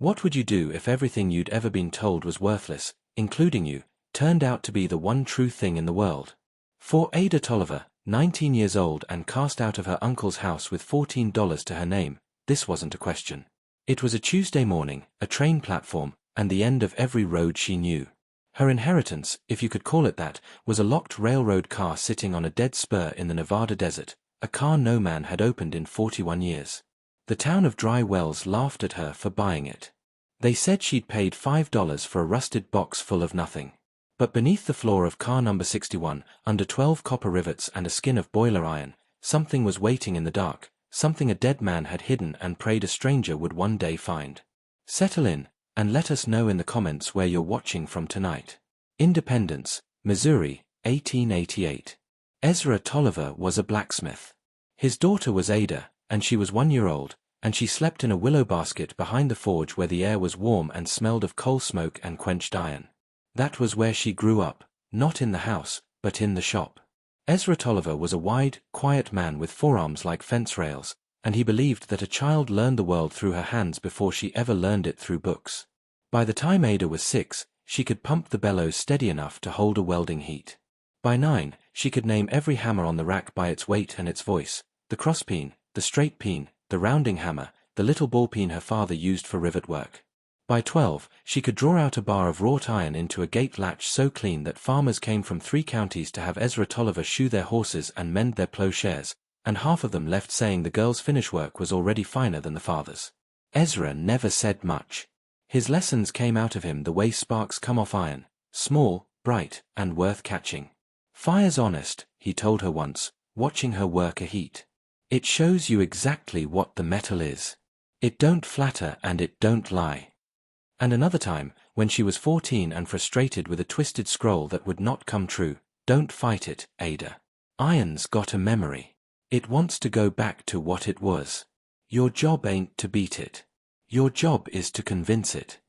What would you do if everything you'd ever been told was worthless, including you, turned out to be the one true thing in the world? For Ada Tolliver, 19 years old and cast out of her uncle's house with $14 to her name, this wasn't a question. It was a Tuesday morning, a train platform, and the end of every road she knew. Her inheritance, if you could call it that, was a locked railroad car sitting on a dead spur in the Nevada desert, a car no man had opened in 41 years. The town of Dry Wells laughed at her for buying it. They said she'd paid $5 for a rusted box full of nothing. But beneath the floor of car number 61, under 12 copper rivets and a skin of boiler iron, something was waiting in the dark, something a dead man had hidden and prayed a stranger would one day find. Settle in, and let us know in the comments where you're watching from tonight. Independence, Missouri, 1888. Ezra Tolliver was a blacksmith. His daughter was Ada, and she was 1 year old, and she slept in a willow basket behind the forge where the air was warm and smelled of coal smoke and quenched iron. That was where she grew up, not in the house, but in the shop. Ezra Tolliver was a wide, quiet man with forearms like fence rails, and he believed that a child learned the world through her hands before she ever learned it through books. By the time Ada was 6, she could pump the bellows steady enough to hold a welding heat. By 9, she could name every hammer on the rack by its weight and its voice, the cross peen, the straight peen, the rounding hammer, the little ball peen her father used for rivet work. By 12, she could draw out a bar of wrought iron into a gate latch so clean that farmers came from 3 counties to have Ezra Tolliver shoe their horses and mend their plowshares, and half of them left saying the girl's finish work was already finer than the father's. Ezra never said much. His lessons came out of him the way sparks come off iron, small, bright, and worth catching. "Fire's honest," he told her once, watching her work a heat. "It shows you exactly what the metal is. It don't flatter and it don't lie." And another time, when she was 14 and frustrated with a twisted scroll that would not come true, "Don't fight it, Ada. Iron's got a memory. It wants to go back to what it was. Your job ain't to beat it. Your job is to convince it."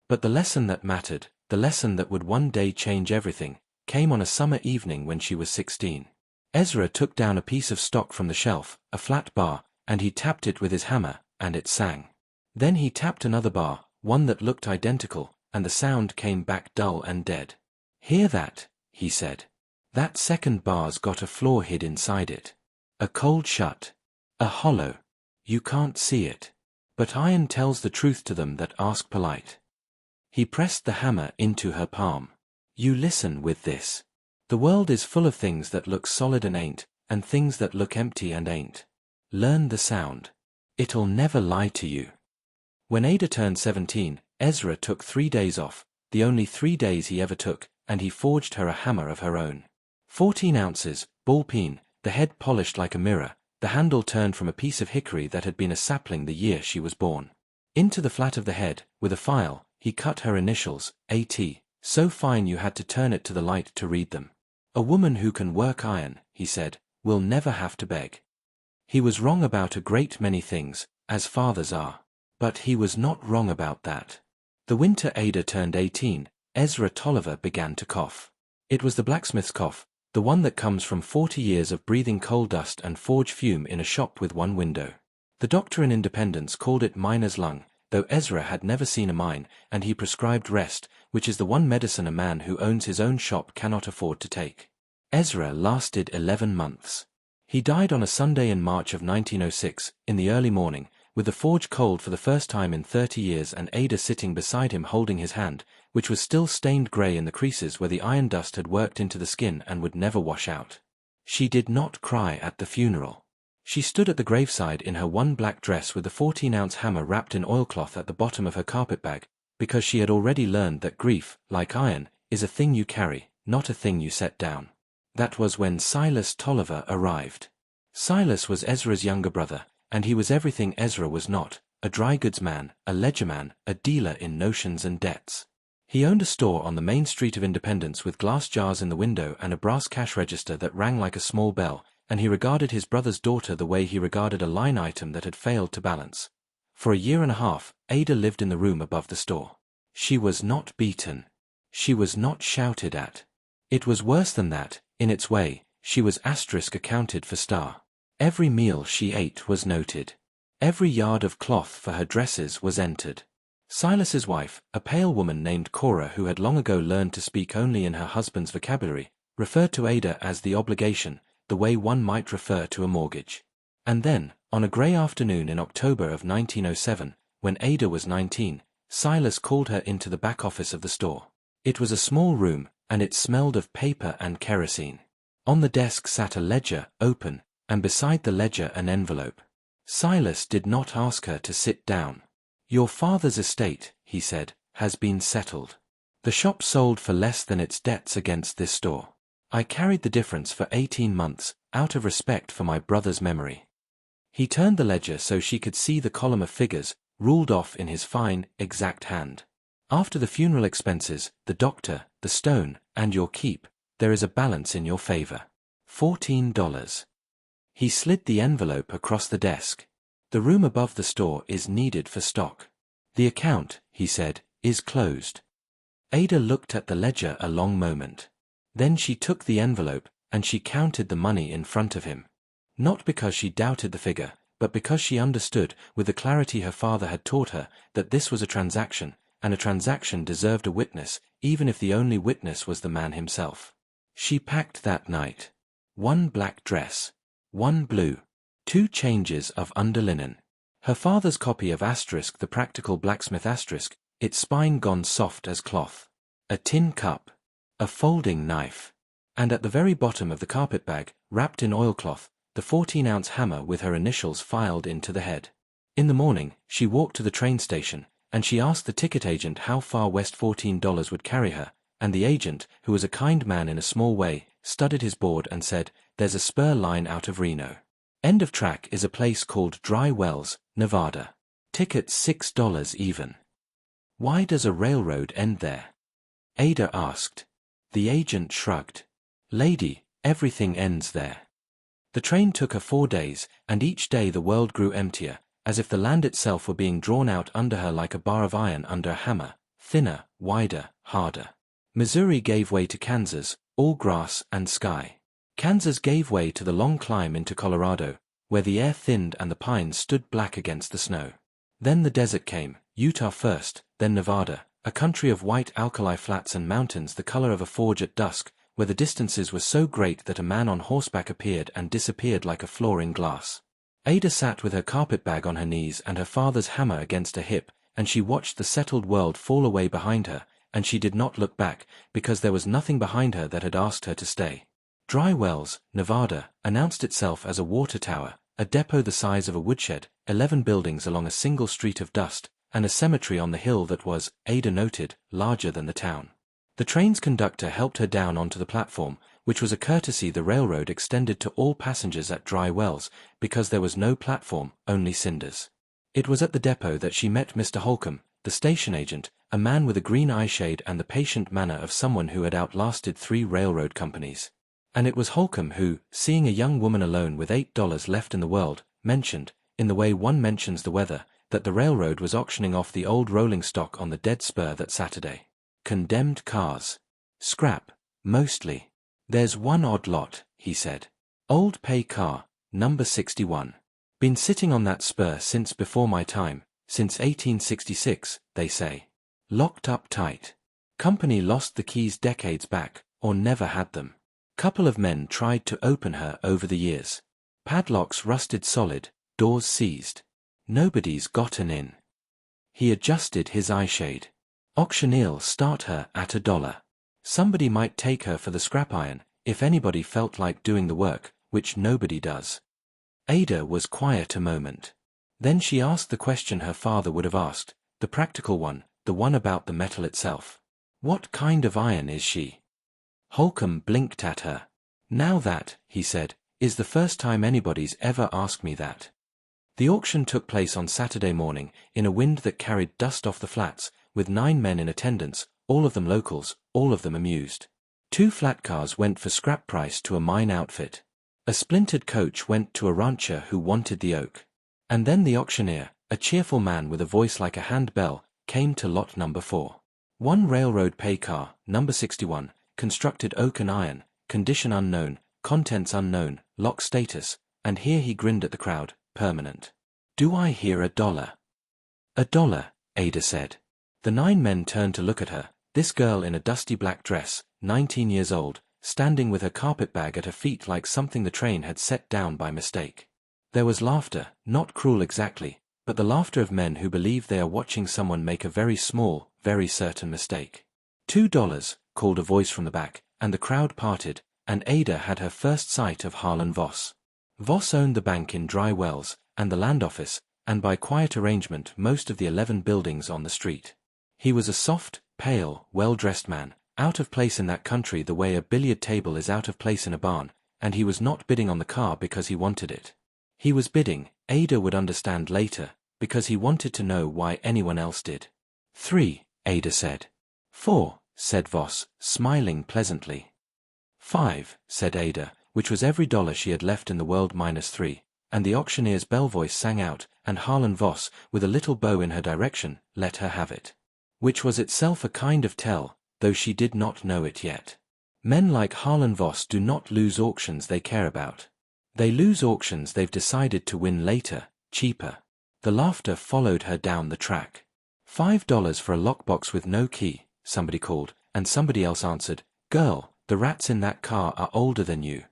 But the lesson that mattered, the lesson that would one day change everything, came on a summer evening when she was 16. Ezra took down a piece of stock from the shelf, a flat bar, and he tapped it with his hammer, and it sang. Then he tapped another bar, one that looked identical, and the sound came back dull and dead. "Hear that?" he said. "That second bar's got a flaw hid inside it. A cold shut. A hollow. You can't see it. But iron tells the truth to them that ask polite." He pressed the hammer into her palm. "You listen with this. The world is full of things that look solid and ain't, and things that look empty and ain't. Learn the sound. It'll never lie to you." When Ada turned 17, Ezra took 3 days off, the only 3 days he ever took, and he forged her a hammer of her own. 14 ounces, ball peen, the head polished like a mirror, the handle turned from a piece of hickory that had been a sapling the year she was born. Into the flat of the head, with a file, he cut her initials, A.T., so fine you had to turn it to the light to read them. "A woman who can work iron," he said, "will never have to beg." He was wrong about a great many things, as fathers are. But he was not wrong about that. The winter Ada turned 18, Ezra Tolliver began to cough. It was the blacksmith's cough, the one that comes from 40 years of breathing coal dust and forge fume in a shop with one window. The doctor in Independence called it miner's lung, though Ezra had never seen a mine, and he prescribed rest, which is the one medicine a man who owns his own shop cannot afford to take. Ezra lasted 11 months. He died on a Sunday in March of 1906, in the early morning, with the forge cold for the first time in 30 years and Ada sitting beside him holding his hand, which was still stained grey in the creases where the iron dust had worked into the skin and would never wash out. She did not cry at the funeral. She stood at the graveside in her one black dress with the 14-ounce hammer wrapped in oilcloth at the bottom of her carpetbag, because she had already learned that grief, like iron, is a thing you carry, not a thing you set down. That was when Silas Tolliver arrived. Silas was Ezra's younger brother, and he was everything Ezra was not, a dry goods man, a ledgerman, a dealer in notions and debts. He owned a store on the main street of Independence with glass jars in the window and a brass cash register that rang like a small bell, and he regarded his brother's daughter the way he regarded a line item that had failed to balance. For a year and a half, Ada lived in the room above the store. She was not beaten. She was not shouted at. It was worse than that, in its way. She was asterisk accounted for star. Every meal she ate was noted. Every yard of cloth for her dresses was entered. Silas's wife, a pale woman named Cora who had long ago learned to speak only in her husband's vocabulary, referred to Ada as the obligation, the way one might refer to a mortgage. And then, on a grey afternoon in October of 1907, when Ada was 19, Silas called her into the back office of the store. It was a small room, and it smelled of paper and kerosene. On the desk sat a ledger, open, and beside the ledger an envelope. Silas did not ask her to sit down. "Your father's estate," he said, "has been settled. The shop sold for less than its debts against this store. I carried the difference for 18 months, out of respect for my brother's memory." He turned the ledger so she could see the column of figures, ruled off in his fine, exact hand. "After the funeral expenses, the doctor, the stone, and your keep, there is a balance in your favor. $14. He slid the envelope across the desk. "The room above the store is needed for stock. The account," he said, "is closed." Ada looked at the ledger a long moment. Then she took the envelope, and she counted the money in front of him. Not because she doubted the figure, but because she understood, with the clarity her father had taught her, that this was a transaction, and a transaction deserved a witness, even if the only witness was the man himself. She packed that night. 1 black dress. 1 blue. 2 changes of underlinen. Her father's copy of the practical blacksmith its spine gone soft as cloth. A tin cup. A folding knife. And at the very bottom of the carpet bag, wrapped in oilcloth, the 14-ounce hammer with her initials filed into the head. In the morning, she walked to the train station, and she asked the ticket agent how far west $14 would carry her, and the agent, who was a kind man in a small way, studied his board and said, "There's a Spur line out of Reno. End of track is a place called Dry Wells, Nevada. Ticket $6 even." "Why does a railroad end there?" Ada asked. The agent shrugged. "Lady, everything ends there." The train took her 4 days, and each day the world grew emptier, as if the land itself were being drawn out under her like a bar of iron under a hammer, thinner, wider, harder. Missouri gave way to Kansas, all grass and sky. Kansas gave way to the long climb into Colorado, where the air thinned and the pines stood black against the snow. Then the desert came, Utah first, then Nevada, a country of white alkali flats and mountains the color of a forge at dusk, where the distances were so great that a man on horseback appeared and disappeared like a floor in glass. Ada sat with her carpet-bag on her knees and her father's hammer against her hip, and she watched the settled world fall away behind her, and she did not look back, because there was nothing behind her that had asked her to stay. Dry Wells, Nevada, announced itself as a water tower, a depot the size of a woodshed, 11 buildings along a single street of dust, and a cemetery on the hill that was, Ada noted, larger than the town. The train's conductor helped her down onto the platform, which was a courtesy the railroad extended to all passengers at Dry Wells, because there was no platform, only cinders. It was at the depot that she met Mr. Holcomb, the station agent, a man with a green eyeshade and the patient manner of someone who had outlasted 3 railroad companies. And it was Holcomb who, seeing a young woman alone with $8 left in the world, mentioned, in the way one mentions the weather, that the railroad was auctioning off the old rolling stock on the dead spur that Saturday. Condemned cars. Scrap, mostly. "There's one odd lot," he said. "Old pay car, number 61. Been sitting on that spur since before my time, since 1866, they say. Locked up tight. Company lost the keys decades back, or never had them. Couple of men tried to open her over the years. Padlocks rusted solid, doors seized. Nobody's gotten in." He adjusted his eyeshade. "Auctioneer'll start her at $1. Somebody might take her for the scrap iron, if anybody felt like doing the work, which nobody does." Ada was quiet a moment. Then she asked the question her father would have asked, the practical one, the one about the metal itself. "What kind of iron is she?" Holcomb blinked at her. "Now that," he said, "is the first time anybody's ever asked me that." The auction took place on Saturday morning, in a wind that carried dust off the flats, with 9 men in attendance, all of them locals, all of them amused. 2 flat cars went for scrap price to a mine outfit. A splintered coach went to a rancher who wanted the oak. And then the auctioneer, a cheerful man with a voice like a handbell, came to lot number 4. 1 railroad pay car, number 61, constructed oak and iron, condition unknown, contents unknown, lock status, and here he grinned at the crowd, permanent. "Do I hear $1? $1, Ada said. The 9 men turned to look at her, this girl in a dusty black dress, 19 years old, standing with her carpetbag at her feet like something the train had set down by mistake. There was laughter, not cruel exactly, but the laughter of men who believe they are watching someone make a very small, very certain mistake. $2, called a voice from the back, and the crowd parted, and Ada had her first sight of Harlan Voss. Voss owned the bank in Dry Wells, and the land office, and by quiet arrangement most of the 11 buildings on the street. He was a soft, pale, well-dressed man, out of place in that country the way a billiard table is out of place in a barn, and he was not bidding on the car because he wanted it. He was bidding, Ada would understand later, because he wanted to know why anyone else did. 3, Ada said. 4, said Voss, smiling pleasantly. 5, said Ada, which was every dollar she had left in the world minus 3, and the auctioneer's bell voice sang out, and Harlan Voss, with a little bow in her direction, let her have it. Which was itself a kind of tell, though she did not know it yet. Men like Harlan Voss do not lose auctions they care about. They lose auctions they've decided to win later, cheaper. The laughter followed her down the track. $5 for a lockbox with no key, somebody called, and somebody else answered, Girl, the rats in that car are older than you.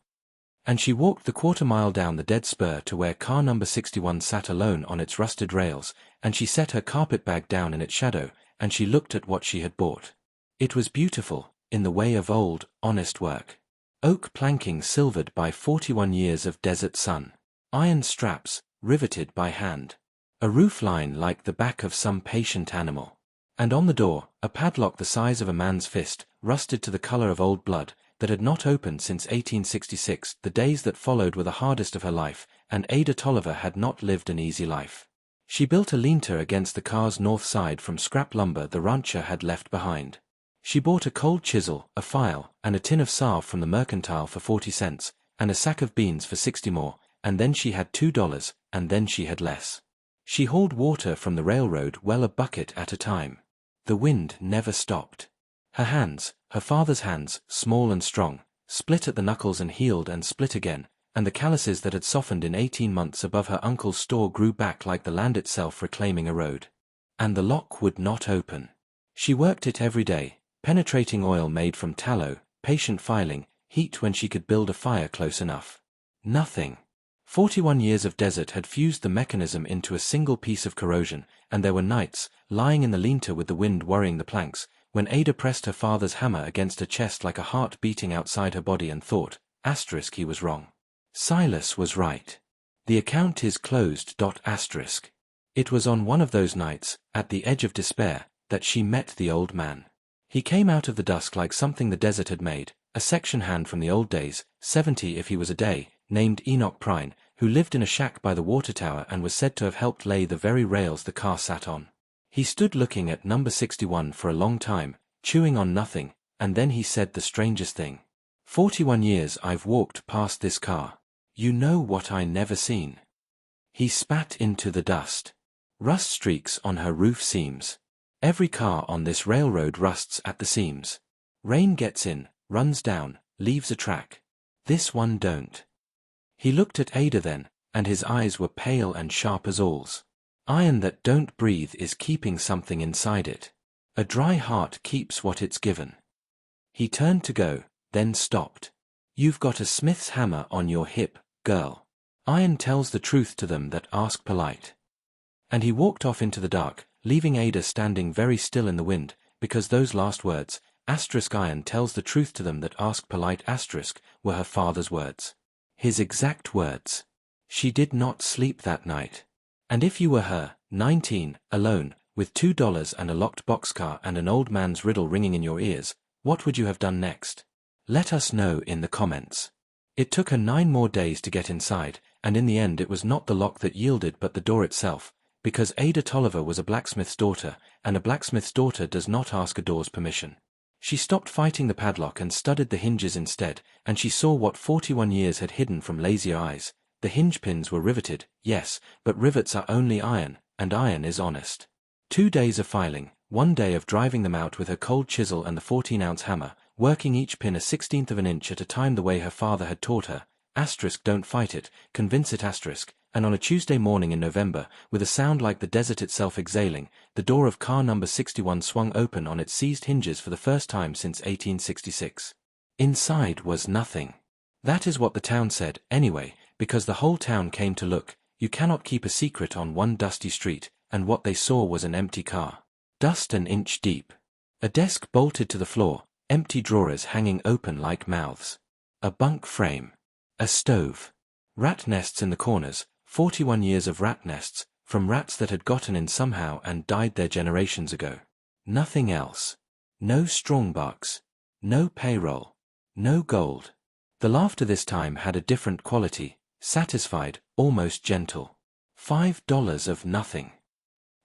And she walked the quarter-mile down the dead spur to where car number 61 sat alone on its rusted rails, and she set her carpetbag down in its shadow, and she looked at what she had bought. It was beautiful, in the way of old, honest work. Oak planking silvered by 41 years of desert sun. Iron straps, riveted by hand. A roofline like the back of some patient animal. And on the door, a padlock the size of a man's fist, rusted to the color of old blood, that had not opened since 1866. The days that followed were the hardest of her life, and Ada Tolliver had not lived an easy life. She built a lean-to against the car's north side from scrap lumber the rancher had left behind. She bought a cold chisel, a file, and a tin of salve from the mercantile for 40 cents, and a sack of beans for 60 more, and then she had $2, and then she had less. She hauled water from the railroad well a bucket at a time. The wind never stopped. Her hands, her father's hands, small and strong, split at the knuckles and healed and split again, and the calluses that had softened in 18 months above her uncle's store grew back like the land itself reclaiming a road. And the lock would not open. She worked it every day, penetrating oil made from tallow, patient filing, heat when she could build a fire close enough. Nothing. 41 years of desert had fused the mechanism into a single piece of corrosion, and there were nights, lying in the lean-to with the wind worrying the planks, when Ada pressed her father's hammer against her chest like a heart beating outside her body and thought, *, he was wrong. Silas was right. The account is closed. *. It was on one of those nights, at the edge of despair, that she met the old man. He came out of the dusk like something the desert had made, a section hand from the old days, 70 if he was a day, named Enoch Prine, who lived in a shack by the water tower and was said to have helped lay the very rails the car sat on. He stood looking at number 61 for a long time, chewing on nothing, and then he said the strangest thing. 41 years I've walked past this car. You know what I never seen. He spat into the dust. Rust streaks on her roof seams. Every car on this railroad rusts at the seams. Rain gets in, runs down, leaves a track. This one don't. He looked at Ada then, and his eyes were pale and sharp as awls. Iron that don't breathe is keeping something inside it. A dry heart keeps what it's given. He turned to go, then stopped. You've got a smith's hammer on your hip, girl. Iron tells the truth to them that ask polite. And he walked off into the dark, leaving Ada standing very still in the wind, because those last words, *iron tells the truth to them that ask polite *, were her father's words. His exact words. She did not sleep that night. And if you were her, 19, alone, with $2 and a locked boxcar and an old man's riddle ringing in your ears, what would you have done next? Let us know in the comments. It took her 9 more days to get inside, and in the end it was not the lock that yielded but the door itself, because Ada Tolliver was a blacksmith's daughter, and a blacksmith's daughter does not ask a door's permission. She stopped fighting the padlock and studied the hinges instead, and she saw what 41 years had hidden from lazier eyes. The hinge pins were riveted, yes, but rivets are only iron, and iron is honest. 2 days of filing, 1 day of driving them out with her cold chisel and the 14-ounce hammer, working each pin a 1/16 of an inch at a time the way her father had taught her, *, don't fight it, convince it *, And on a Tuesday morning in November, with a sound like the desert itself exhaling, the door of car number 61 swung open on its seized hinges for the first time since 1866. Inside was nothing. That is what the town said, anyway, because the whole town came to look. You cannot keep a secret on one dusty street, and what they saw was an empty car. Dust an inch deep. A desk bolted to the floor, empty drawers hanging open like mouths. A bunk frame. A stove. Rat nests in the corners, 41 years of rat nests, from rats that had gotten in somehow and died there generations ago. Nothing else. No strongbox. No payroll. No gold. The laughter this time had a different quality, satisfied, almost gentle. $5 of nothing.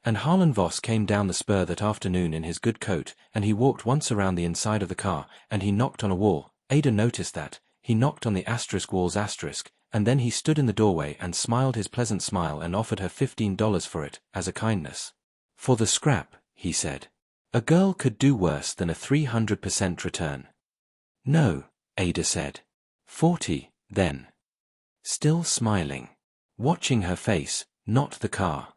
And Harlan Voss came down the spur that afternoon in his good coat, and he walked once around the inside of the car, and he knocked on a wall. Ada noticed that. He knocked on the *wall's *, and then he stood in the doorway and smiled his pleasant smile and offered her $15 for it, as a kindness. For the scrap, he said. A girl could do worse than a 300% return. No, Ada said. 40, then. Still smiling. Watching her face, not the car.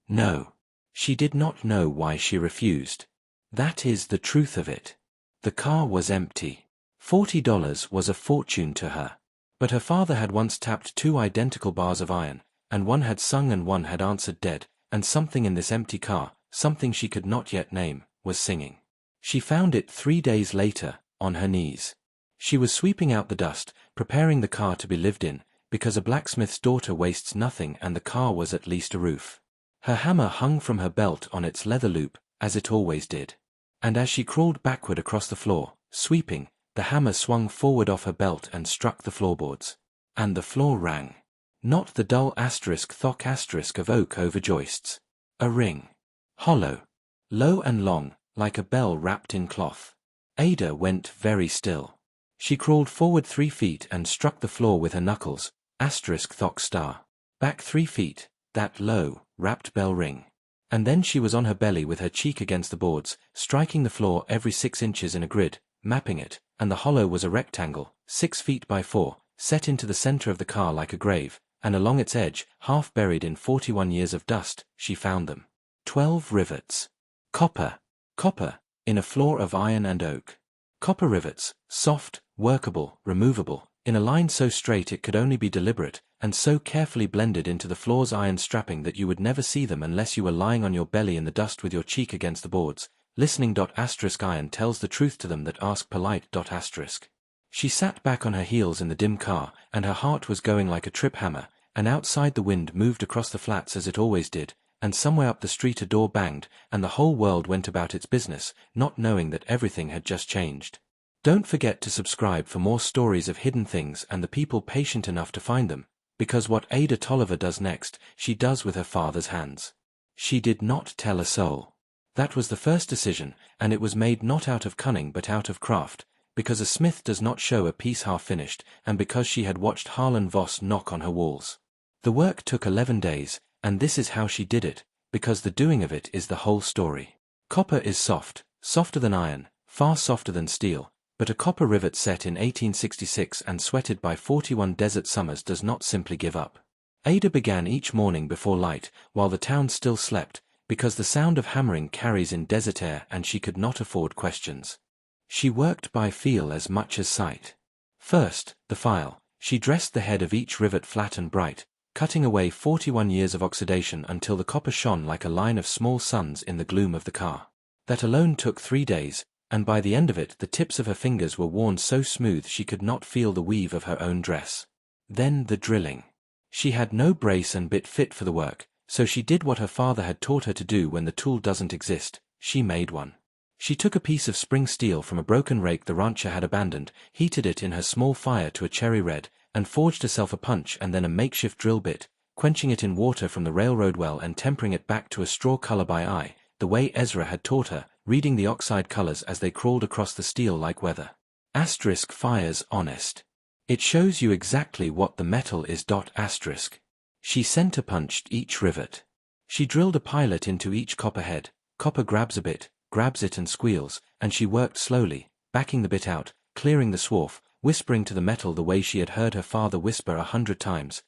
No. She did not know why she refused. That is the truth of it. The car was empty. $40 was a fortune to her. But her father had once tapped 2 identical bars of iron, and one had sung and one had answered dead, and something in this empty car, something she could not yet name, was singing. She found it 3 days later, on her knees. She was sweeping out the dust, preparing the car to be lived in, because a blacksmith's daughter wastes nothing and the car was at least a roof. Her hammer hung from her belt on its leather loop, as it always did. And as she crawled backward across the floor, sweeping, the hammer swung forward off her belt and struck the floorboards. And the floor rang. Not the dull *thock* of oak over joists. A ring. Hollow. Low and long, like a bell wrapped in cloth. Ada went very still. She crawled forward 3 feet and struck the floor with her knuckles, *thock*. Back 3 feet, that low, wrapped bell ring. And then she was on her belly with her cheek against the boards, striking the floor every 6 inches in a grid, mapping it, and the hollow was a rectangle, 6 feet by 4, set into the center of the car like a grave, and along its edge, half buried in 41 years of dust, she found them. 12 rivets. Copper. Copper, in a floor of iron and oak. Copper rivets, soft, workable, removable, in a line so straight it could only be deliberate, and so carefully blended into the floor's iron strapping that you would never see them unless you were lying on your belly in the dust with your cheek against the boards, listening. Iron tells the truth to them that ask polite. She sat back on her heels in the dim car, and her heart was going like a trip hammer, and outside the wind moved across the flats as it always did, and somewhere up the street a door banged, and the whole world went about its business, not knowing that everything had just changed. Don't forget to subscribe for more stories of hidden things and the people patient enough to find them, because what Ada Tolliver does next, she does with her father's hands. She did not tell a soul. That was the first decision, and it was made not out of cunning but out of craft, because a smith does not show a piece half finished, and because she had watched Harlan Voss knock on her walls. The work took 11 days, and this is how she did it, because the doing of it is the whole story. Copper is soft, softer than iron, far softer than steel, but a copper rivet set in 1866 and sweated by 41 desert summers does not simply give up. Ada began each morning before light, while the town still slept, because the sound of hammering carries in desert air and she could not afford questions. She worked by feel as much as sight. First, the file. She dressed the head of each rivet flat and bright, cutting away 41 years of oxidation until the copper shone like a line of small suns in the gloom of the car. That alone took 3 days, and by the end of it the tips of her fingers were worn so smooth she could not feel the weave of her own dress. Then the drilling. She had no brace and bit fit for the work, so she did what her father had taught her to do when the tool doesn't exist. She made one. She took a piece of spring steel from a broken rake the rancher had abandoned, heated it in her small fire to a cherry red, and forged herself a punch and then a makeshift drill bit, quenching it in water from the railroad well and tempering it back to a straw color by eye, the way Ezra had taught her, reading the oxide colors as they crawled across the steel like weather. Fire's honest. It shows you exactly what the metal is. She center-punched each rivet. She drilled a pilot into each copper head. Copper grabs a bit, grabs it and squeals, and she worked slowly, backing the bit out, clearing the swarf, whispering to the metal the way she had heard her father whisper 100 times,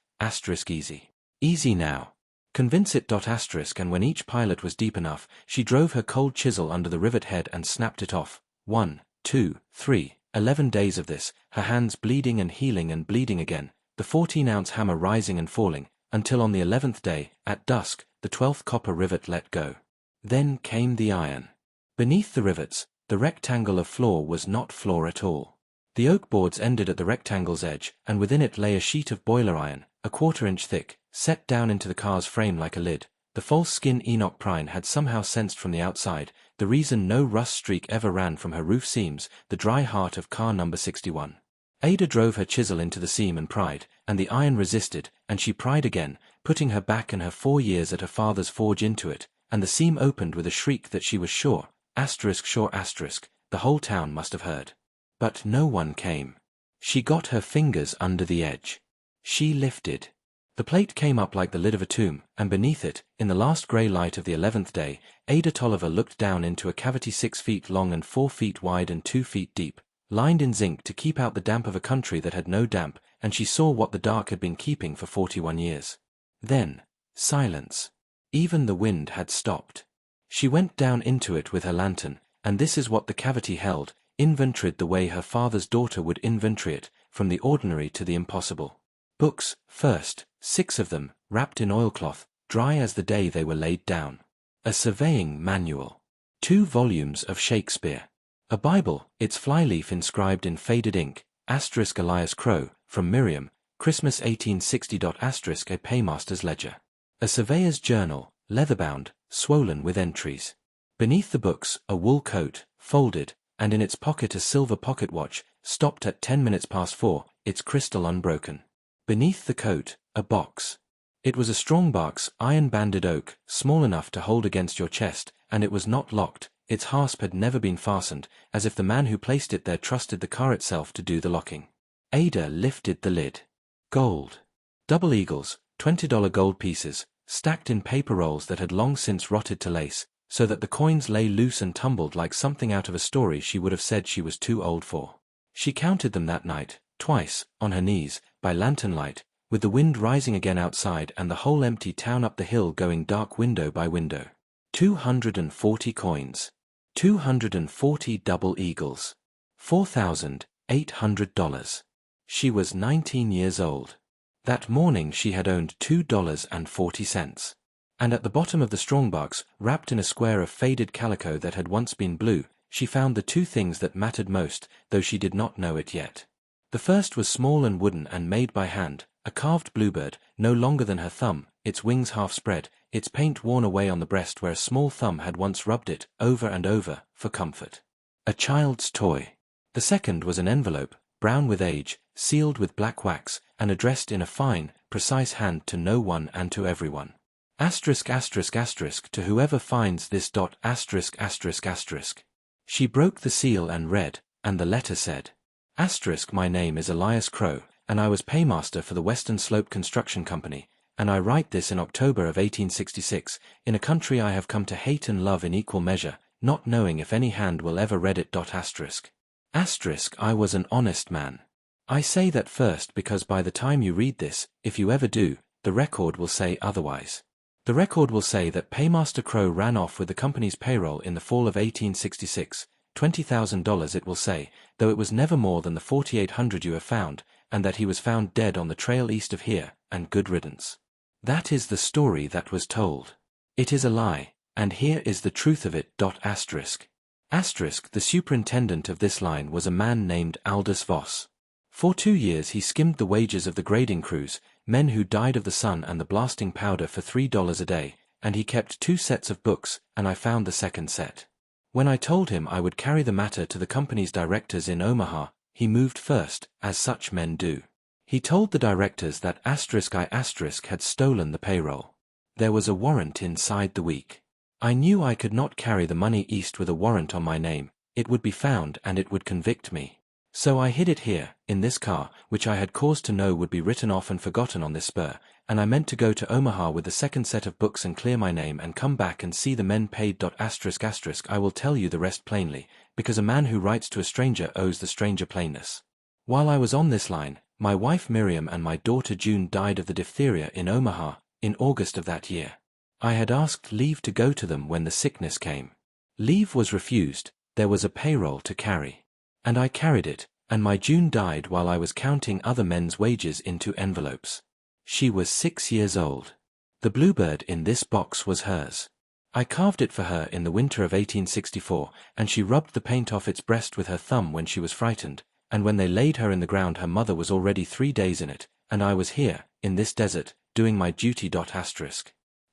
*easy. Easy now. Convince it. Asterisk, and when each pilot was deep enough, she drove her cold chisel under the rivet head and snapped it off. 1, 2, 3, 11 days of this, her hands bleeding and healing and bleeding again, the 14-ounce hammer rising and falling, until on the 11th day, at dusk, the 12th copper rivet let go. Then came the iron. Beneath the rivets, the rectangle of floor was not floor at all. The oak boards ended at the rectangle's edge, and within it lay a sheet of boiler iron, a 1/4 inch thick, set down into the car's frame like a lid. The false skin Enoch Prine had somehow sensed from the outside, the reason no rust streak ever ran from her roof seams, the dry heart of car number 61. Ada drove her chisel into the seam and pried, and the iron resisted, and she pried again, putting her back and her 4 years at her father's forge into it, and the seam opened with a shriek that she was sure, the whole town must have heard. But no one came. She got her fingers under the edge. She lifted. The plate came up like the lid of a tomb, and beneath it, in the last grey light of the 11th day, Ada Tolliver looked down into a cavity 6 feet long and 4 feet wide and 2 feet deep, lined in zinc to keep out the damp of a country that had no damp, and she saw what the dark had been keeping for 41 years. Then, silence. Even the wind had stopped. She went down into it with her lantern, and this is what the cavity held, inventoried the way her father's daughter would inventory it, from the ordinary to the impossible. Books, first, 6 of them, wrapped in oilcloth, dry as the day they were laid down. A surveying manual. 2 volumes of Shakespeare. A Bible, its flyleaf inscribed in faded ink, asterisk Elias Crow, from Miriam, Christmas 1860. Asterisk a paymaster's ledger. A surveyor's journal, leather-bound, swollen with entries. Beneath the books, a wool coat, folded, and in its pocket a silver pocket watch, stopped at 10 minutes past 4, its crystal unbroken. Beneath the coat, a box. It was a strong box, iron-banded oak, small enough to hold against your chest, and it was not locked, its hasp had never been fastened, as if the man who placed it there trusted the car itself to do the locking. Ada lifted the lid. Gold. Double eagles, $20 gold pieces, stacked in paper rolls that had long since rotted to lace, so that the coins lay loose and tumbled like something out of a story she would have said she was too old for. She counted them that night, twice, on her knees, by lantern light, with the wind rising again outside and the whole empty town up the hill going dark window by window. 240 coins. 240 double eagles. $4,800. She was 19 years old. That morning she had owned $2.40. And at the bottom of the strongbox, wrapped in a square of faded calico that had once been blue, she found the 2 things that mattered most, though she did not know it yet. The first was small and wooden and made by hand, a carved bluebird, no longer than her thumb, its wings half spread, its paint worn away on the breast where a small thumb had once rubbed it, over and over, for comfort. A child's toy. The second was an envelope, brown with age, sealed with black wax, and addressed in a fine, precise hand to no one and to everyone. Asterisk asterisk asterisk to whoever finds this. Asterisk asterisk asterisk. She broke the seal and read, and the letter said, asterisk my name is Elias Crow, and I was paymaster for the Western Slope Construction Company, and I write this in October of 1866, in a country I have come to hate and love in equal measure, not knowing if any hand will ever read it. Asterisk. Asterisk I was an honest man. I say that first because by the time you read this, if you ever do, the record will say otherwise. The record will say that Paymaster Crow ran off with the company's payroll in the fall of 1866, $20,000 it will say, though it was never more than the 4,800 you have found, and that he was found dead on the trail east of here, and good riddance. That is the story that was told. It is a lie, and here is the truth of it. Asterisk. Asterisk the superintendent of this line was a man named Aldous Voss. For 2 years he skimmed the wages of the grading crews, men who died of the sun and the blasting powder for $3 a day, and he kept 2 sets of books, and I found the second set. When I told him I would carry the matter to the company's directors in Omaha, he moved first, as such men do. He told the directors that I had stolen the payroll. There was a warrant inside the week. I knew I could not carry the money east with a warrant on my name, it would be found and it would convict me. So I hid it here, in this car, which I had cause to know would be written off and forgotten on this spur, and I meant to go to Omaha with the second set of books and clear my name and come back and see the men paid. I will tell you the rest plainly, because a man who writes to a stranger owes the stranger plainness. While I was on this line, my wife Miriam and my daughter June died of the diphtheria in Omaha, in August of that year. I had asked leave to go to them when the sickness came. Leave was refused, there was a payroll to carry. And I carried it, and my June died while I was counting other men's wages into envelopes. She was 6 years old. The bluebird in this box was hers. I carved it for her in the winter of 1864, and she rubbed the paint off its breast with her thumb when she was frightened, and when they laid her in the ground her mother was already 3 days in it, and I was here, in this desert, doing my duty.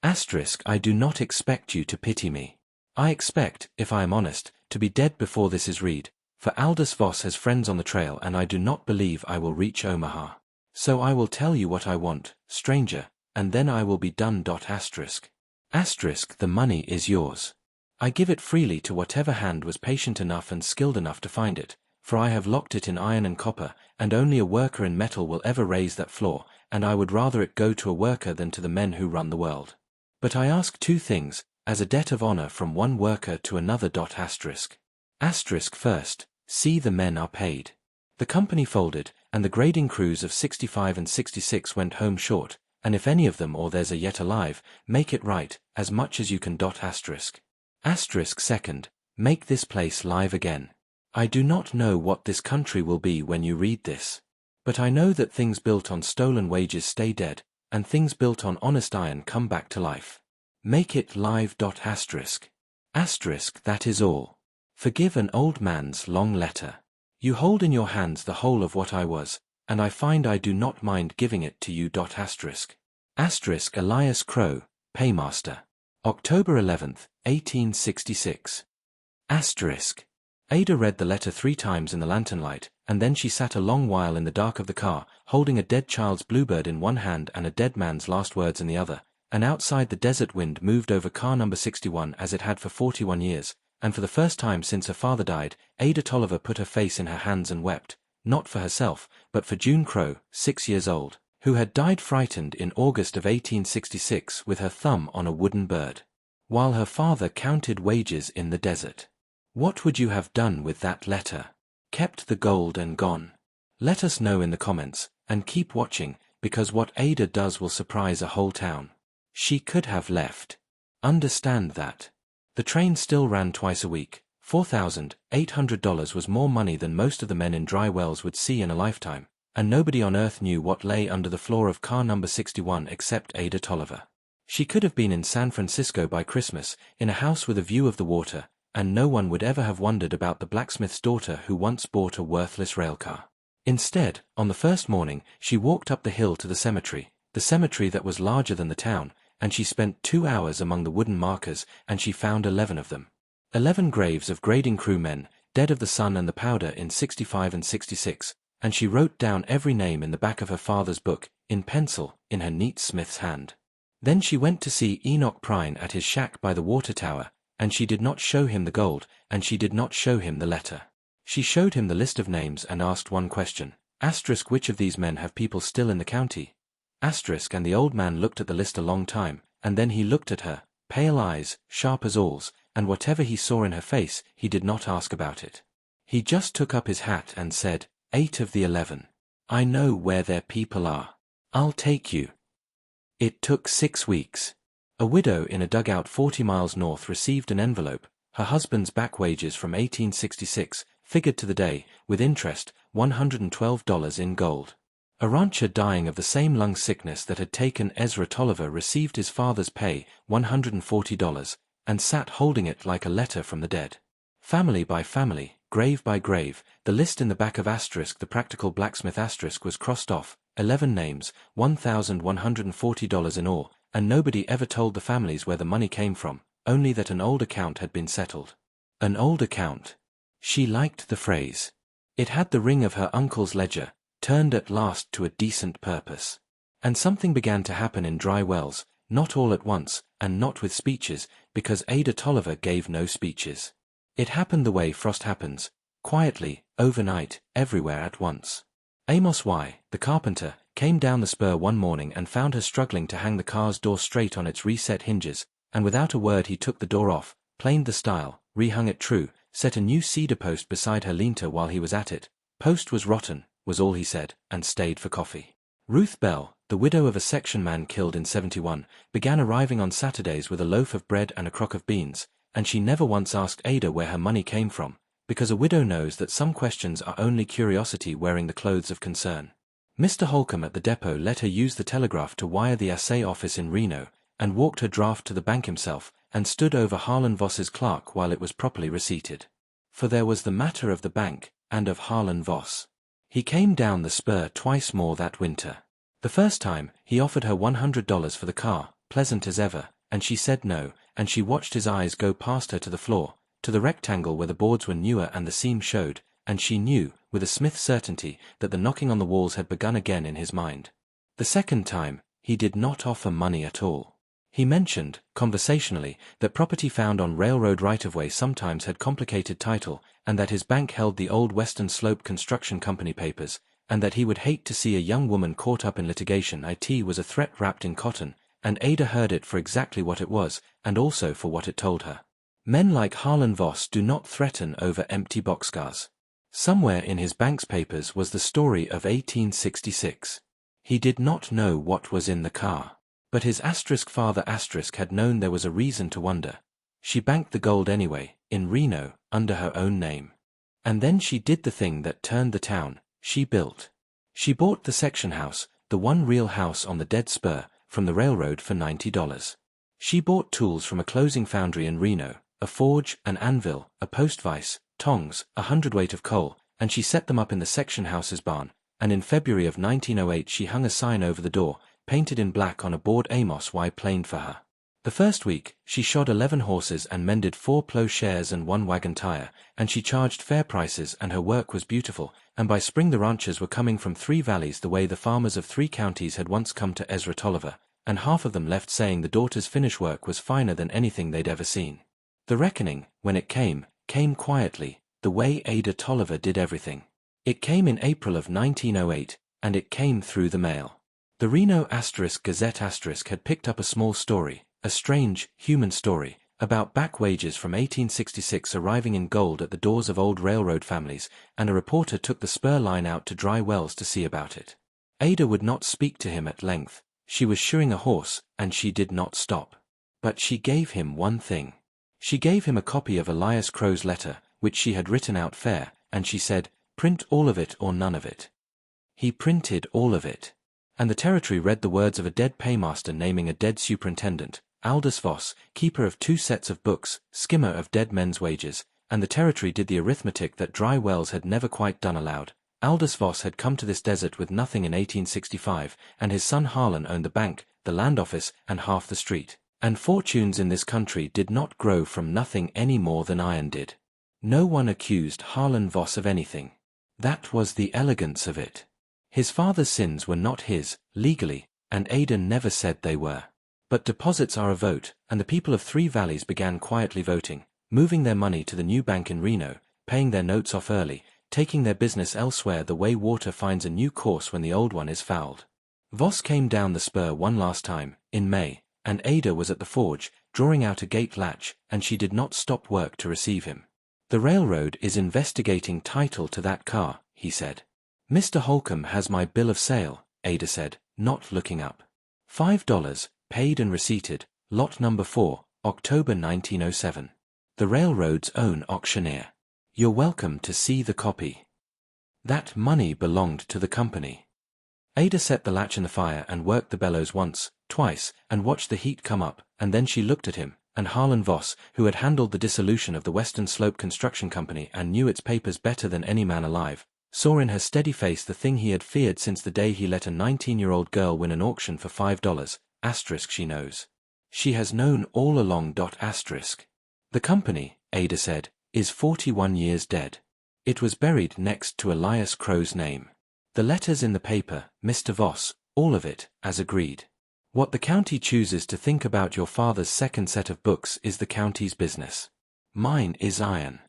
I do not expect you to pity me. I expect, if I am honest, to be dead before this is read, for Aldous Voss has friends on the trail and I do not believe I will reach Omaha. So I will tell you what I want, stranger, and then I will be done. The money is yours. I give it freely to whatever hand was patient enough and skilled enough to find it, for I have locked it in iron and copper, and only a worker in metal will ever raise that floor, and I would rather it go to a worker than to the men who run the world. But I ask 2 things, as a debt of honor from one worker to another. First, see the men are paid. The company folded, and the grading crews of 65 and 66 went home short, and if any of them or theirs are yet alive, make it right, as much as you can. Second, make this place live again. I do not know what this country will be when you read this. But I know that things built on stolen wages stay dead, and things built on honest iron come back to life. Make it live. That is all. Forgive an old man's long letter. You hold in your hands the whole of what I was, and I find I do not mind giving it to you. Elias Crow, paymaster. October 11th, 1866. Ada read the letter 3 times in the lantern light, and then she sat a long while in the dark of the car, holding a dead child's bluebird in one hand and a dead man's last words in the other, and outside the desert wind moved over car number 61 as it had for 41 years, and for the first time since her father died, Ada Tolliver put her face in her hands and wept, not for herself, but for June Crow, 6 years old, who had died frightened in August of 1866 with her thumb on a wooden bird, while her father counted wages in the desert. What would you have done with that letter? Kept the gold and gone? Let us know in the comments, and keep watching, because what Ada does will surprise a whole town. She could have left. Understand that. The train still ran twice a week. $4,800 was more money than most of the men in dry wells would see in a lifetime, and nobody on earth knew what lay under the floor of car number 61 except Ada Tolliver. She could have been in San Francisco by Christmas, in a house with a view of the water, and no one would ever have wondered about the blacksmith's daughter who once bought a worthless railcar. Instead, on the first morning, she walked up the hill to the cemetery that was larger than the town, and she spent 2 hours among the wooden markers, and she found 11 of them. 11 graves of grading crew men, dead of the sun and the powder in 65 and 66, and she wrote down every name in the back of her father's book, in pencil, in her neat smith's hand. Then she went to see Enoch Prine at his shack by the water tower, and she did not show him the gold, and she did not show him the letter. She showed him the list of names and asked one question, which of these men have people still in the county? And the old man looked at the list a long time, and then he looked at her, pale eyes, sharp as awls, and whatever he saw in her face, he did not ask about it. He just took up his hat and said, 8 of the 11. I know where their people are. I'll take you. It took 6 weeks. A widow in a dugout 40 miles north received an envelope, her husband's back wages from 1866, figured to the day, with interest, $112 in gold. A rancher dying of the same lung sickness that had taken Ezra Tolliver received his father's pay, $140, and sat holding it like a letter from the dead. Family by family, grave by grave, the list in the back of the practical blacksmith was crossed off, 11 names, $1,140 in all, and nobody ever told the families where the money came from, only that an old account had been settled. An old account. She liked the phrase. It had the ring of her uncle's ledger, turned at last to a decent purpose. And something began to happen in dry wells, not all at once, and not with speeches, because Ada Tolliver gave no speeches. It happened the way frost happens, quietly, overnight, everywhere at once. Amos Y., the carpenter, came down the spur one morning and found her struggling to hang the car's door straight on its reset hinges, and without a word he took the door off, planed the stile, rehung it true, set a new cedar post beside her lean-to while he was at it. Post was rotten, was all he said, and stayed for coffee. Ruth Bell, the widow of a section man killed in '71, began arriving on Saturdays with a loaf of bread and a crock of beans, and she never once asked Ada where her money came from, because a widow knows that some questions are only curiosity wearing the clothes of concern. Mr. Holcomb at the depot let her use the telegraph to wire the assay office in Reno, and walked her draft to the bank himself, and stood over Harlan Voss's clerk while it was properly receipted. For there was the matter of the bank, and of Harlan Voss. He came down the Spur twice more that winter. The first time, he offered her $100 for the car, pleasant as ever, and she said no, and she watched his eyes go past her to the floor, to the rectangle where the boards were newer and the seam showed, and she knew, with a Smith certainty, that the knocking on the walls had begun again in his mind. The second time, he did not offer money at all. He mentioned, conversationally, that property found on railroad right-of-way sometimes had complicated title, and that his bank held the old Western Slope Construction Company papers, and that he would hate to see a young woman caught up in litigation. It was a threat wrapped in cotton, and Ada heard it for exactly what it was, and also for what it told her. Men like Harlan Voss do not threaten over empty boxcars. Somewhere in his bank's papers was the story of 1866. He did not know what was in the car. But his father had known there was a reason to wonder. She banked the gold anyway, in Reno, under her own name. And then she did the thing that turned the town. She built. She bought the section house, the one real house on the dead Spur, from the railroad for $90. She bought tools from a closing foundry in Reno, a forge, an anvil, a post vise, tongs, 100 weight of coal, and she set them up in the section house's barn, and in February of 1908 she hung a sign over the door, painted in black on a board Amos Y planed for her. The first week, she shod 11 horses and mended 4 ploughshares and 1 wagon tire, and she charged fair prices and her work was beautiful, and by spring the ranchers were coming from 3 valleys the way the farmers of 3 counties had once come to Ada Tolliver, and half of them left saying the daughter's finish work was finer than anything they'd ever seen. The reckoning, when it came quietly, the way Ada Tolliver did everything. It came in April of 1908, and it came through the mail. The Reno Gazette had picked up a small story, a strange, human story, about back wages from 1866 arriving in gold at the doors of old railroad families, and a reporter took the Spur line out to Dry Wells to see about it. Ada would not speak to him at length. She was shoeing a horse, and she did not stop. But she gave him one thing. She gave him a copy of Elias Crow's letter, which she had written out fair, and she said, "Print all of it or none of it." He printed all of it. And the territory read the words of a dead paymaster naming a dead superintendent, Aldous Voss, keeper of 2 sets of books, skimmer of dead men's wages, and the territory did the arithmetic that Dry Wells had never quite done aloud. Aldous Voss had come to this desert with nothing in 1865, and his son Harlan owned the bank, the land office, and half the street. And fortunes in this country did not grow from nothing any more than iron did. No one accused Harlan Voss of anything. That was the elegance of it. His father's sins were not his, legally, and Ada never said they were. But deposits are a vote, and the people of 3 valleys began quietly voting, moving their money to the new bank in Reno, paying their notes off early, taking their business elsewhere the way water finds a new course when the old one is fouled. Voss came down the Spur one last time, in May, and Ada was at the forge, drawing out a gate latch, and she did not stop work to receive him. "The railroad is investigating title to that car," he said. "Mr. Holcomb has my bill of sale," Ada said, not looking up. $5, paid and receipted, lot number 4, October 1907. The railroad's own auctioneer. "You're welcome to see the copy." That money belonged to the company. Ada set the latch in the fire and worked the bellows once, twice, and watched the heat come up, and then she looked at him, and Harlan Voss, who had handled the dissolution of the Western Slope Construction Company and knew its papers better than any man alive, saw in her steady face the thing he had feared since the day he let a 19-year-old girl win an auction for $5, she knows. She has known all along. The company, Ada said, is 41 years dead. It was buried next to Elias Crow's name. The letters in the paper, Mr. Voss, all of it, as agreed. What the county chooses to think about your father's second set of books is the county's business. Mine is iron.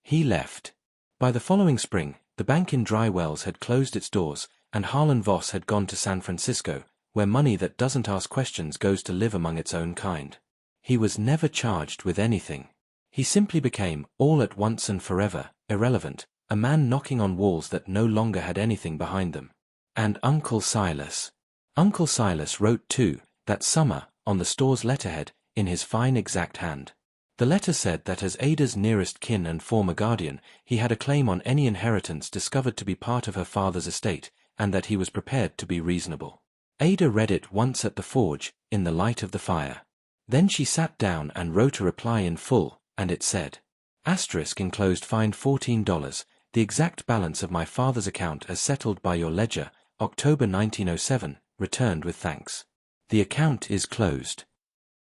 He left. By the following spring, the bank in Dry Wells had closed its doors, and Harlan Voss had gone to San Francisco, where money that doesn't ask questions goes to live among its own kind. He was never charged with anything. He simply became, all at once and forever, irrelevant, a man knocking on walls that no longer had anything behind them. And Uncle Silas. Uncle Silas wrote too, that summer, on the store's letterhead, in his fine exact hand. The letter said that as Ada's nearest kin and former guardian, he had a claim on any inheritance discovered to be part of her father's estate, and that he was prepared to be reasonable. Ada read it once at the forge, in the light of the fire. Then she sat down and wrote a reply in full, and it said, Asterisk enclosed find $14, the exact balance of my father's account as settled by your ledger, October 1907, returned with thanks. The account is closed.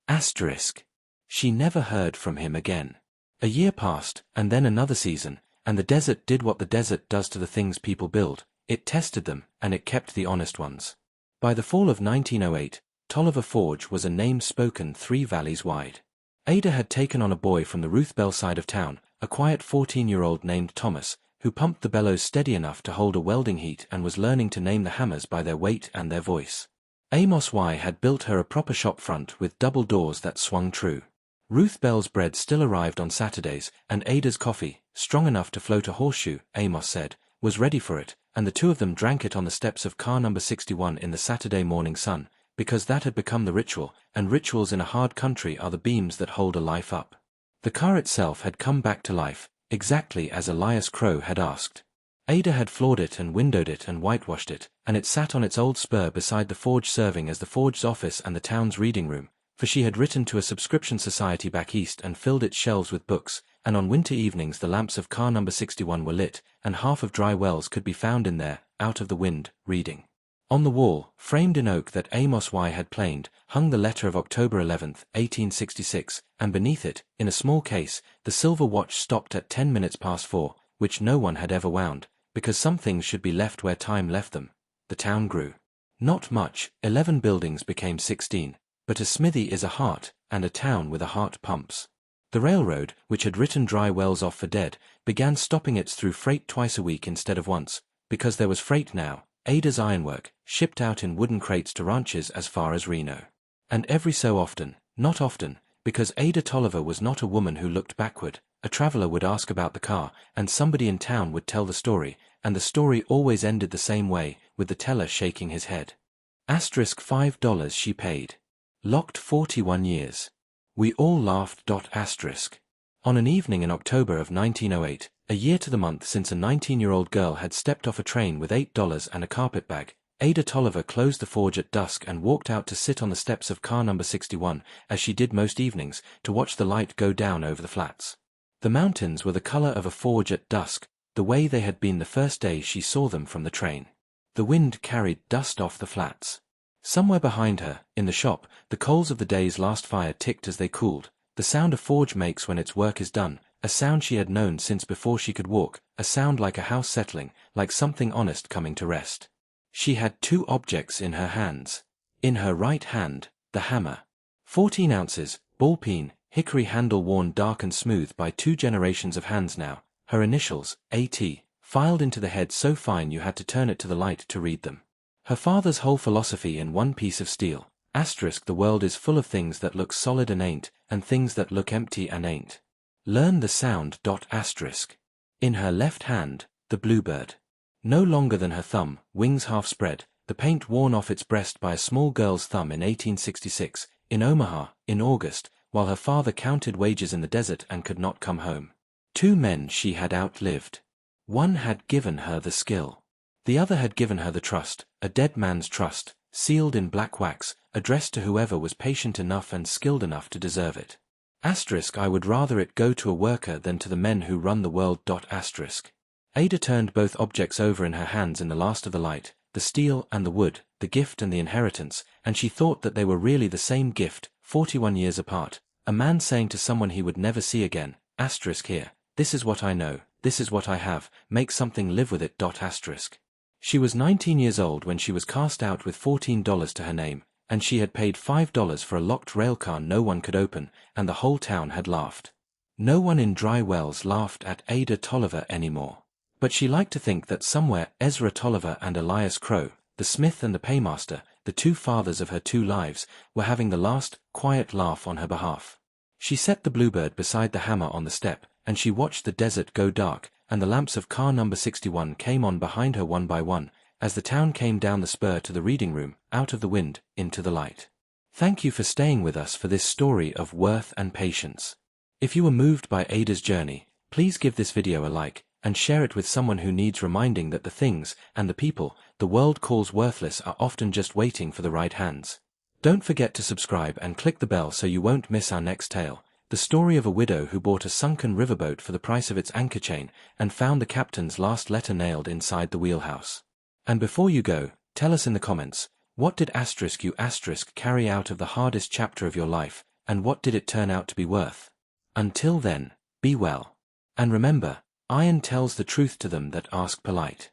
Asterisk. She never heard from him again. A year passed, and then another season, and the desert did what the desert does to the things people build. It tested them, and it kept the honest ones. By the fall of 1908, Tolliver Forge was a name spoken 3 valleys wide. Ada had taken on a boy from the Ruthbell side of town, a quiet 14-year-old named Thomas, who pumped the bellows steady enough to hold a welding heat and was learning to name the hammers by their weight and their voice. Amos Y. had built her a proper shop front with double doors that swung true. Ruthbell's bread still arrived on Saturdays, and Ada's coffee, strong enough to float a horseshoe, Amos said, was ready for it, and the two of them drank it on the steps of car number 61 in the Saturday morning sun, because that had become the ritual, and rituals in a hard country are the beams that hold a life up. The car itself had come back to life, exactly as Elias Crow had asked. Ada had floored it and windowed it and whitewashed it, and it sat on its old spur beside the forge serving as the forge's office and the town's reading room, for she had written to a subscription society back east and filled its shelves with books, and on winter evenings the lamps of car number 61 were lit, and half of Dry Wells could be found in there, out of the wind, reading. On the wall, framed in oak that Amos Y. had planed, hung the letter of October 11, 1866, and beneath it, in a small case, the silver watch stopped at 10 minutes past 4, which no one had ever wound, because some things should be left where time left them. The town grew. Not much, 11 buildings became 16, but a smithy is a heart, and a town with a heart pumps. The railroad, which had written Dry Wells off for dead, began stopping its through freight twice a week instead of once, because there was freight now. Ada's ironwork, shipped out in wooden crates to ranches as far as Reno. And every so often, not often, because Ada Tolliver was not a woman who looked backward, a traveler would ask about the car, and somebody in town would tell the story, and the story always ended the same way, with the teller shaking his head. Asterisk $5 she paid. Locked 41 years. We all laughed. Asterisk. On an evening in October of 1908, a year to the month since a 19-year-old girl had stepped off a train with $8 and a carpetbag, Ada Tolliver closed the forge at dusk and walked out to sit on the steps of car number 61, as she did most evenings, to watch the light go down over the flats. The mountains were the color of a forge at dusk, the way they had been the first day she saw them from the train. The wind carried dust off the flats. Somewhere behind her, in the shop, the coals of the day's last fire ticked as they cooled, the sound a forge makes when its work is done, a sound she had known since before she could walk, a sound like a house settling, like something honest coming to rest. She had 2 objects in her hands. In her right hand, the hammer. 14 ounces, ball-peen, hickory handle worn dark and smooth by 2 generations of hands now, her initials, A.T., filed into the head so fine you had to turn it to the light to read them. Her father's whole philosophy in one piece of steel. Asterisk the world is full of things that look solid and ain't, and things that look empty and ain't. Learn the sound. Asterisk. In her left hand, the bluebird. No longer than her thumb, wings half spread, the paint worn off its breast by a small girl's thumb in 1866, in Omaha, in August, while her father counted wages in the desert and could not come home. 2 men she had outlived. One had given her the skill. The other had given her the trust, a dead man's trust, sealed in black wax, addressed to whoever was patient enough and skilled enough to deserve it. Asterisk I would rather it go to a worker than to the men who run the world. Asterisk. Ada turned both objects over in her hands in the last of the light, the steel and the wood, the gift and the inheritance, and she thought that they were really the same gift, 41 years apart, a man saying to someone he would never see again, asterisk here, this is what I know, this is what I have, make something live with it. Asterisk. She was 19 years old when she was cast out with $14 to her name, and she had paid $5 for a locked railcar no one could open, and the whole town had laughed. No one in Dry Wells laughed at Ada Tolliver anymore. But she liked to think that somewhere Ezra Tolliver and Elias Crow, the smith and the paymaster, the 2 fathers of her 2 lives, were having the last, quiet laugh on her behalf. She set the bluebird beside the hammer on the step, and she watched the desert go dark, and the lamps of car number 61 came on behind her one by one, as the town came down the spur to the reading room, out of the wind, into the light. Thank you for staying with us for this story of worth and patience. If you were moved by Ada's journey, please give this video a like, and share it with someone who needs reminding that the things, and the people, the world calls worthless are often just waiting for the right hands. Don't forget to subscribe and click the bell so you won't miss our next tale, the story of a widow who bought a sunken riverboat for the price of its anchor chain, and found the captain's last letter nailed inside the wheelhouse. And before you go, tell us in the comments, what did you carry out of the hardest chapter of your life, and what did it turn out to be worth? Until then, be well. And remember, iron tells the truth to them that ask polite.